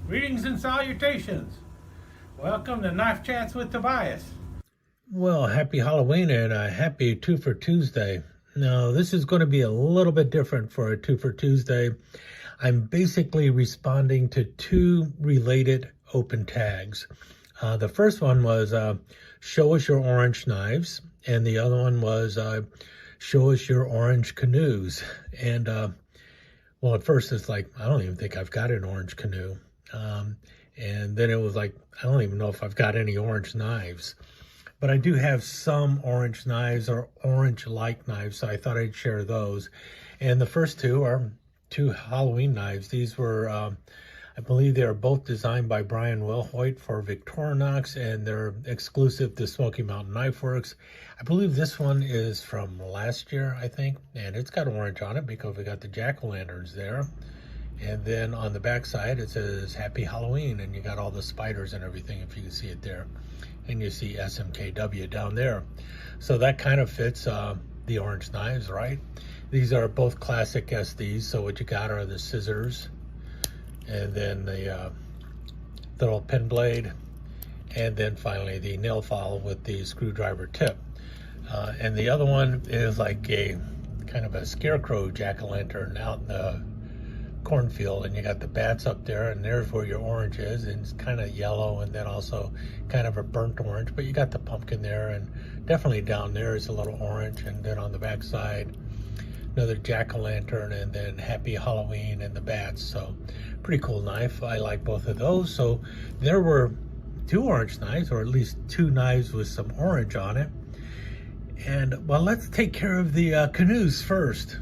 Greetings and salutations. Welcome to Knife Chats with Tobias. Well, happy Halloween and a happy Two-Fer Tuesday. Now, this is going to be a little bit different for a Two-Fer Tuesday. I'm basically responding to two related open tags. The first one was show us your orange knives, and the other one was show us your orange canoes. And well, at first it's like, I don't even think I've got an orange canoe. And then it was like, I don't even know if I've got any orange knives. But I do have some orange knives or orange-like knives, so I thought I'd share those. And the first two are two Halloween knives. These were, I believe they are both designed by Brian Wilhoit for Victorinox, and they're exclusive to Smoky Mountain Knife Works. I believe this one is from last year, I think, and it's got orange on it because we got the jack-o'-lanterns there. And then on the back side, it says Happy Halloween, and you got all the spiders and everything, if you can see it there. And you see SMKW down there. So that kind of fits the orange knives, right? These are both classic SDs, so what you got are the scissors, and then the little pen blade, and then finally the nail file with the screwdriver tip. And the other one is like a kind of a scarecrow jack-o'-lantern out in the cornfield, and you got the bats up there, and there's where your orange is, and it's kind of yellow and then also kind of a burnt orange, but you got the pumpkin there, and definitely down there is a little orange. And then on the back side, another jack-o'-lantern, and then Happy Halloween and the bats. So pretty cool knife. I like both of those. So there were two orange knives, or at least two knives with some orange on it. And well, let's take care of the canoes first.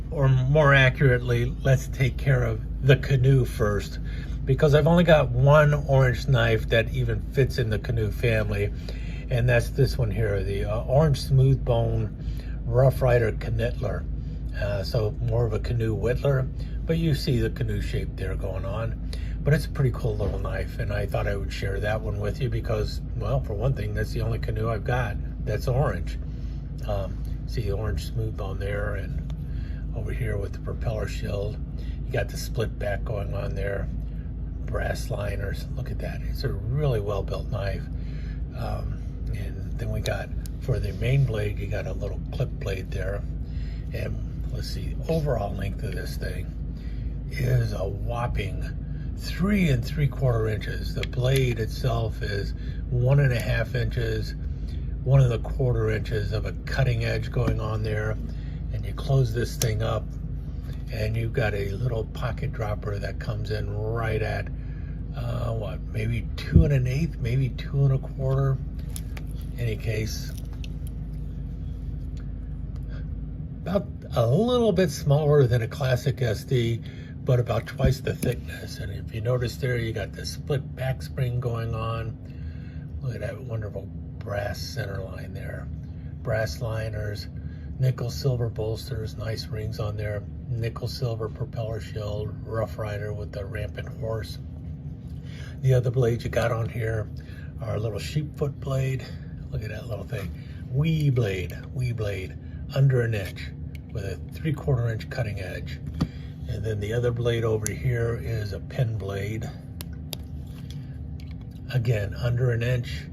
Or more accurately, let's take care of the canoe first, because I've only got one orange knife that even fits in the canoe family, and that's this one here, the orange smooth bone Rough Rider Knittler. So more of a canoe whittler, but you see the canoe shape there going on. But it's a pretty cool little knife, and I thought I would share that one with you because, well, for one thing, that's the only canoe I've got that's orange. See the orange smooth bone there, and over here with the propeller shield, you got the split back going on there, brass liners. Look at that, it's a really well built knife. And then we got, for the main blade, you got a little clip blade there. And let's see, the overall length of this thing is a whopping 3 3/4 inches. The blade itself is 1.5 inches, 1 1/4 inches of a cutting edge going on there. And you close this thing up, and you've got a little pocket dropper that comes in right at what, maybe 2 1/8, maybe 2 1/4. Any case, about a little bit smaller than a classic SD, but about twice the thickness. And if you notice there, you got the split back spring going on. Look at that wonderful brass center line there, brass liners, nickel silver bolsters, nice rings on there, nickel silver propeller shield, Rough Rider with the rampant horse. The other blades you got on here are a little sheepfoot blade. Look at that little thing, wee blade, under an inch with a 3/4 inch cutting edge. And then the other blade over here is a pen blade, again under an inch,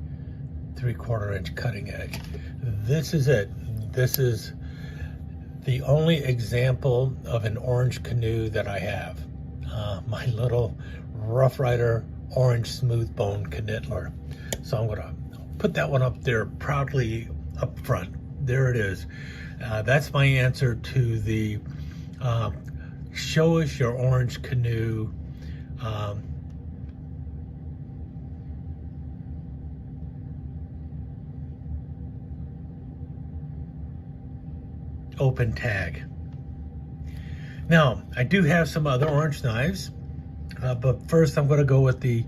3/4 inch cutting edge. This is it. This is the only example of an orange canoe that I have. My little Rough Rider orange smooth bone Knittler. So I'm gonna put that one up there proudly up front. There it is. That's my answer to the show us your orange canoe open tag. Now, I do have some other orange knives, but first I'm going to go with the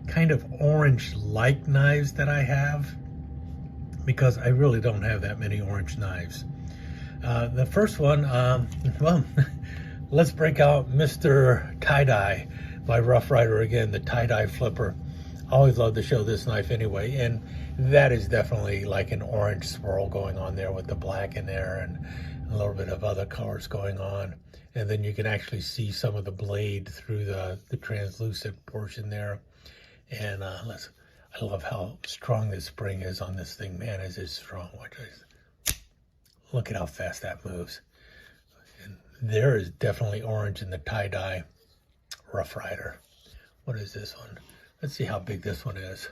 kind of orange-like knives that I have, because I really don't have that many orange knives. The first one, well, let's break out Mr. Tie-Dye by Rough Rider again, the tie-dye flipper. I always love to show this knife anyway, and that is definitely like an orange swirl going on there with the black in there, and a little bit of other colors going on. And then you can actually see some of the blade through the translucent portion there. And I love how strong this spring is on this thing. Man, is it strong. Look at how fast that moves. And there is definitely orange in the tie-dye Rough Rider. What is this one? Let's see how big this one is.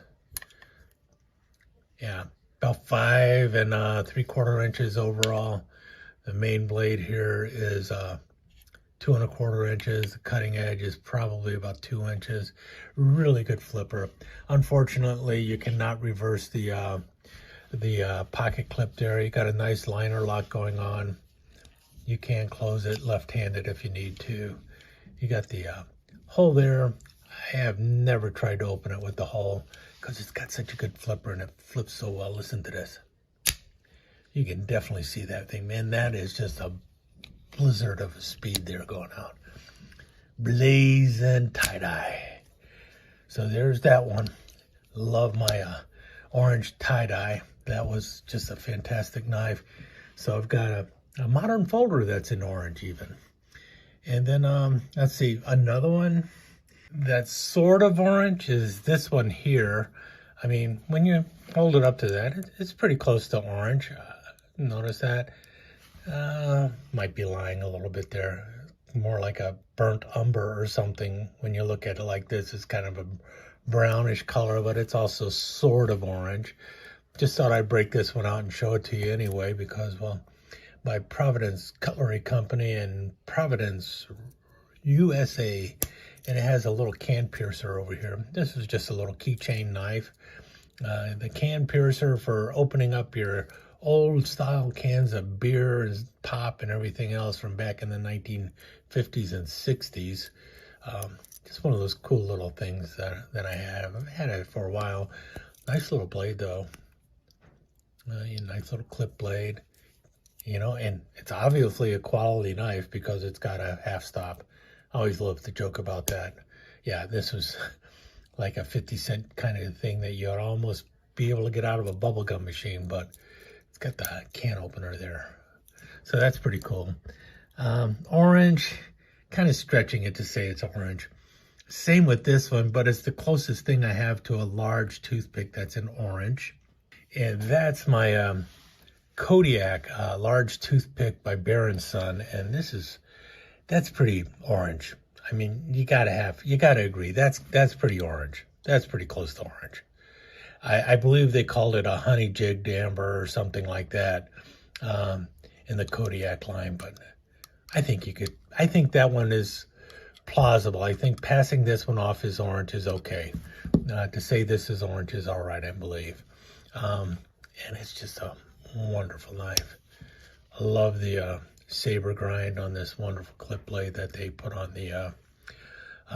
Yeah, about 5 3/4 inches overall. The main blade here is 2 1/4 inches. The cutting edge is probably about 2 inches. Really good flipper. Unfortunately, you cannot reverse the pocket clip there. You got a nice liner lock going on. You can close it left-handed if you need to. You got the hole there. I have never tried to open it with the hole because it's got such a good flipper and it flips so well. Listen to this. You can definitely see that thing, man. That is just a blizzard of speed there going out. Blazing tie-dye. So there's that one. Love my orange tie-dye. That was just a fantastic knife. So I've got a modern folder that's in orange even. And then let's see, another one that's sort of orange is this one here. I mean, when you hold it up to that, it's pretty close to orange. Notice that? Might be lying a little bit there. More like a burnt umber or something. When you look at it like this, it's kind of a brownish color, but it's also sort of orange. Just thought I'd break this one out and show it to you anyway because, well, by Providence Cutlery Company in Providence, USA. And it has a little can piercer over here. This is just a little keychain knife. The can piercer for opening up your old style cans of beer and pop and everything else from back in the 1950s and 60s. Just one of those cool little things that I have. I've had it for a while. Nice little blade though. Nice little clip blade. You know, and it's obviously a quality knife because it's got a half stop. I always love to joke about that. Yeah, this was like a 50-cent kind of thing that you'd almost be able to get out of a bubblegum machine, but it's got the can opener there. So that's pretty cool. Orange, kind of stretching it to say it's orange. Same with this one, but it's the closest thing I have to a large toothpick that's in orange. And that's my Kodiak large toothpick by Bear & Son. And that's pretty orange. I mean, you gotta agree. That's pretty orange. That's pretty close to orange. I believe they called it a honey jigged amber or something like that in the Kodiak line, but I think that one is plausible. I think passing this one off as orange is okay. To say this is orange is all right, I believe. And it's just a wonderful knife. I love the saber grind on this wonderful clip blade that they put on the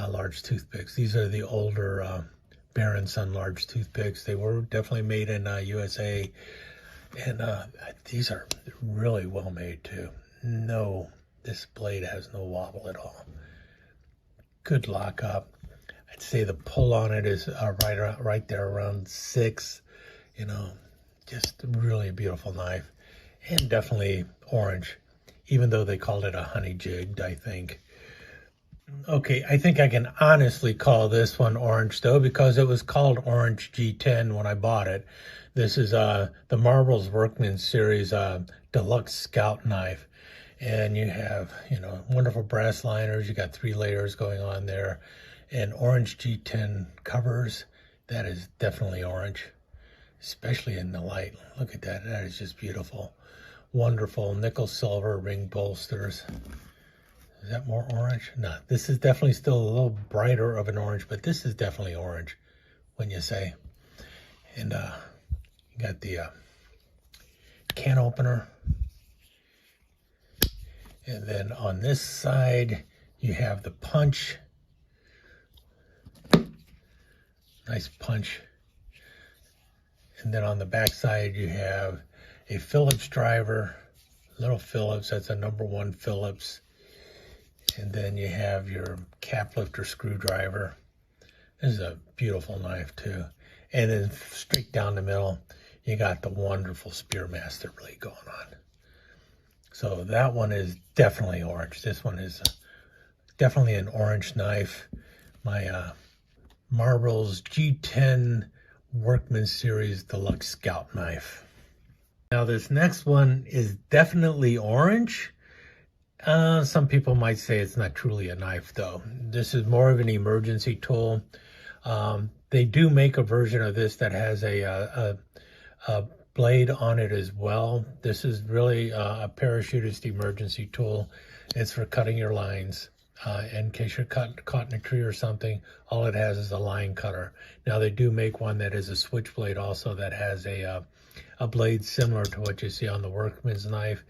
large toothpicks. These are the older Bear & Son large toothpicks. They were definitely made in USA, and these are really well made too. No, this blade has no wobble at all. Good lockup. I'd say the pull on it is right there around 6. You know, just really a beautiful knife, and definitely orange, even though they called it a honey jigged, I think. Okay, I think I can honestly call this one orange though, because it was called Orange G10 when I bought it. This is the Marbles Workman Series Deluxe Scout knife. And you have, you know, wonderful brass liners. You got 3 layers going on there. And Orange G10 covers, that is definitely orange, especially in the light. Look at that, that is just beautiful. Wonderful nickel silver ring bolsters. Is that more orange? No, this is definitely still a little brighter of an orange, but this is definitely orange, wouldn't you say? And you got the can opener. And then on this side, you have the punch. Nice punch. And then on the back side, you have a Phillips driver, little Phillips, that's a #1 Phillips. And then you have your cap lifter screwdriver. This is a beautiful knife too. And then straight down the middle, you got the wonderful Spearmaster blade going on. So that one is definitely orange. This one is definitely an orange knife. My Marvel's G10 Workman Series Deluxe Scout knife. Now this next one is definitely orange. Some people might say it's not truly a knife though. This is more of an emergency tool. They do make a version of this that has a blade on it as well. This is really a parachutist emergency tool. It's for cutting your lines. In case you're caught in a tree or something, all it has is a line cutter. Now they do make one that is a switchblade also that has a blade similar to what you see on the workman's knife.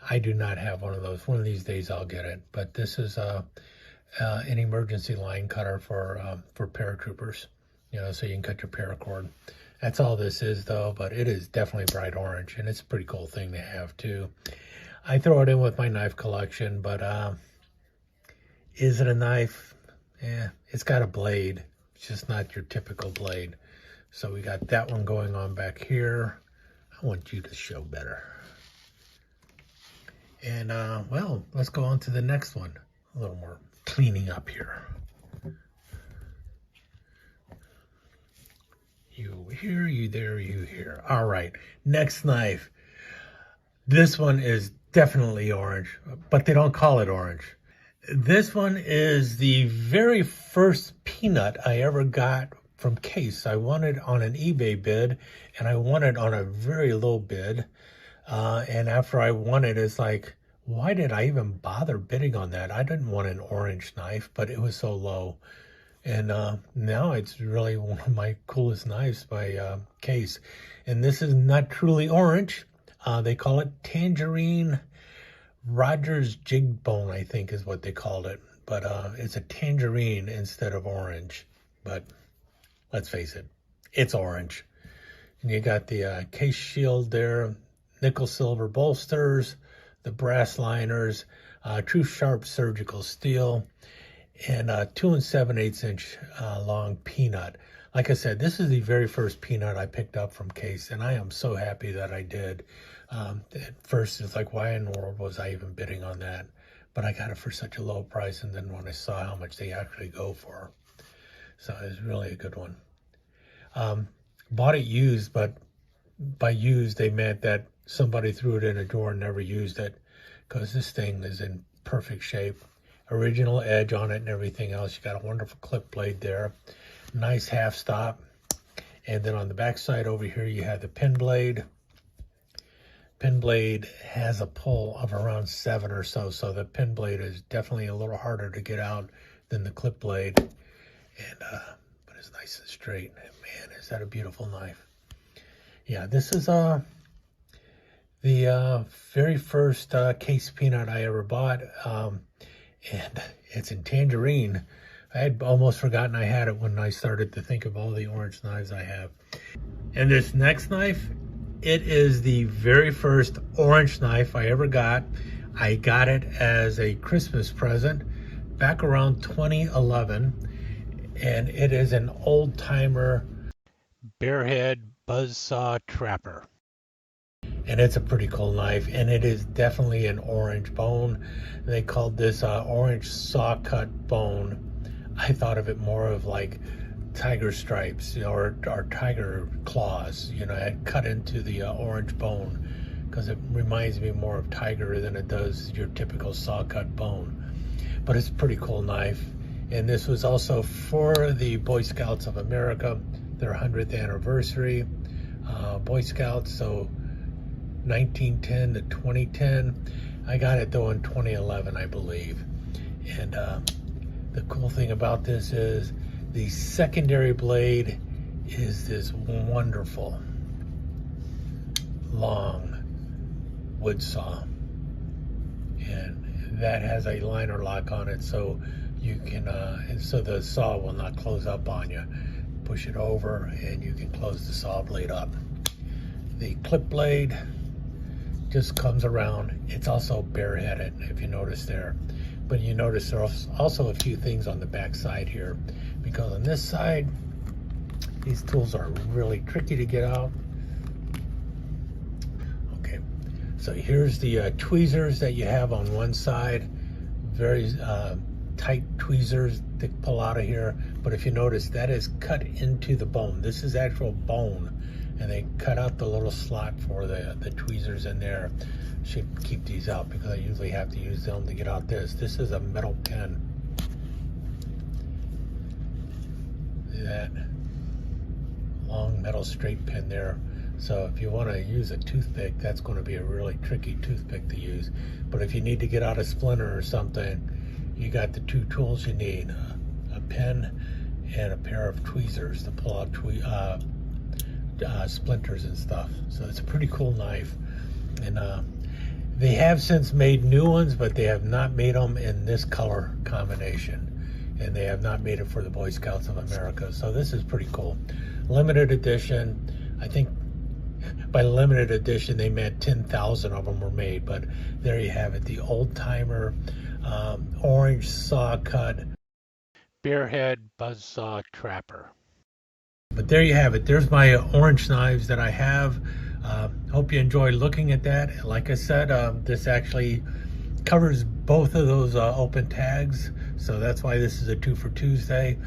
I do not have one of those. One of these days I'll get it. But this is an emergency line cutter for paratroopers. You know, so you can cut your paracord. That's all this is though, but it is definitely bright orange, and it's a pretty cool thing to have too. I throw it in with my knife collection, but is it a knife? Yeah, it's got a blade. It's just not your typical blade. So we got that one going on back here. I want you to show better. And well, let's go on to the next one. A little more cleaning up here. You here, you there, you here. All right, next knife. This one is definitely orange, but they don't call it orange. This one is the very first peanut I ever got from Case. I won it on an eBay bid, and I won it on a very low bid. And after I won it, it's like, why did I even bother bidding on that? I didn't want an orange knife, but it was so low. And now it's really one of my coolest knives by Case. And this is not truly orange. They call it Tangerine Rogers jig bone, I think is what they called it. But it's a tangerine instead of orange. But let's face it, it's orange. And you got the case shield there, nickel silver bolsters, the brass liners, true sharp surgical steel, and 2 7/8 inch long peanut. Like I said, this is the very first peanut I picked up from Case, and I am so happy that I did. At first, it's like, why in the world was I even bidding on that? But I got it for such a low price, and then when I saw how much they actually go for, so it was really a good one. Bought it used, but by used, they meant that somebody threw it in a drawer and never used it, because this thing is in perfect shape. Original edge on it and everything else. You got a wonderful clip blade there. Nice half stop. And then on the back side over here, you have the pin blade. Pin blade has a pull of around 7 or so. So the pin blade is definitely a little harder to get out than the clip blade. And but it's nice and straight. And man, is that a beautiful knife. Yeah, this is the very first Case peanut I ever bought. And it's in tangerine. I had almost forgotten I had it when I started to think of all the orange knives I have. And this next knife, it is the very first orange knife I ever got. I got it as a Christmas present back around 2011. And it is an old-timer Bearhead Buzzsaw Trapper. And it's a pretty cool knife, and it is definitely an orange bone. They called this orange saw cut bone. I thought of it more of like tiger stripes or tiger claws. You know, I cut into the orange bone because it reminds me more of tiger than it does your typical saw cut bone. But it's a pretty cool knife. And this was also for the Boy Scouts of America, their 100th anniversary. Boy Scouts, so 1910 to 2010. I got it though in 2011, I believe. And the cool thing about this is the secondary blade is this wonderful long wood saw, and that has a liner lock on it, so you can so the saw will not close up on you. Push it over and you can close the saw blade up. The clip blade just comes around. It's also bareheaded, if you notice there. But you notice there's also a few things on the back side here, because on this side, these tools are really tricky to get out. Okay, So here's the tweezers that you have on one side. Very tight tweezers to pull out of here. But if you notice, that is cut into the bone. This is actual bone. And they cut out the little slot for the tweezers in there. Should keep these out because I usually have to use them to get out this. This is a metal pen. See that? Long metal straight pin there. So if you want to use a toothpick, that's going to be a really tricky toothpick to use. But if you need to get out a splinter or something, you got the two tools you need. A pen and a pair of tweezers to pull out splinters and stuff. So it's a pretty cool knife. And they have since made new ones, but they have not made them in this color combination. And they have not made it for the Boy Scouts of America. So this is pretty cool. Limited edition. I think by limited edition, they meant 10,000 of them were made. But there you have it. The old timer orange saw cut Bearhead Buzzsaw Trapper. But there you have it. There's my orange knives that I have. Hope you enjoy looking at that. Like I said, this actually covers both of those open tags. So that's why this is a Two-Fer Tuesday.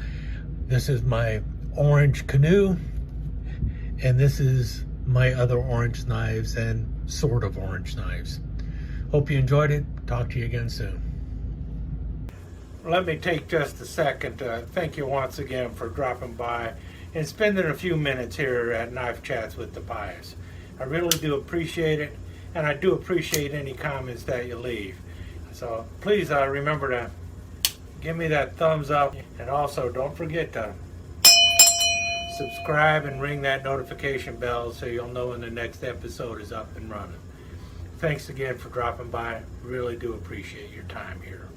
This is my orange canoe. And this is my other orange knives and sort of orange knives. Hope you enjoyed it. Talk to you again soon. Let me take just a second to thank you once again for dropping by and spending a few minutes here at Knife Chats with Tobias. I really do appreciate it, and I do appreciate any comments that you leave. So please remember to give me that thumbs up, and also don't forget to subscribe and ring that notification bell so you'll know when the next episode is up and running. Thanks again for dropping by. Really do appreciate your time here.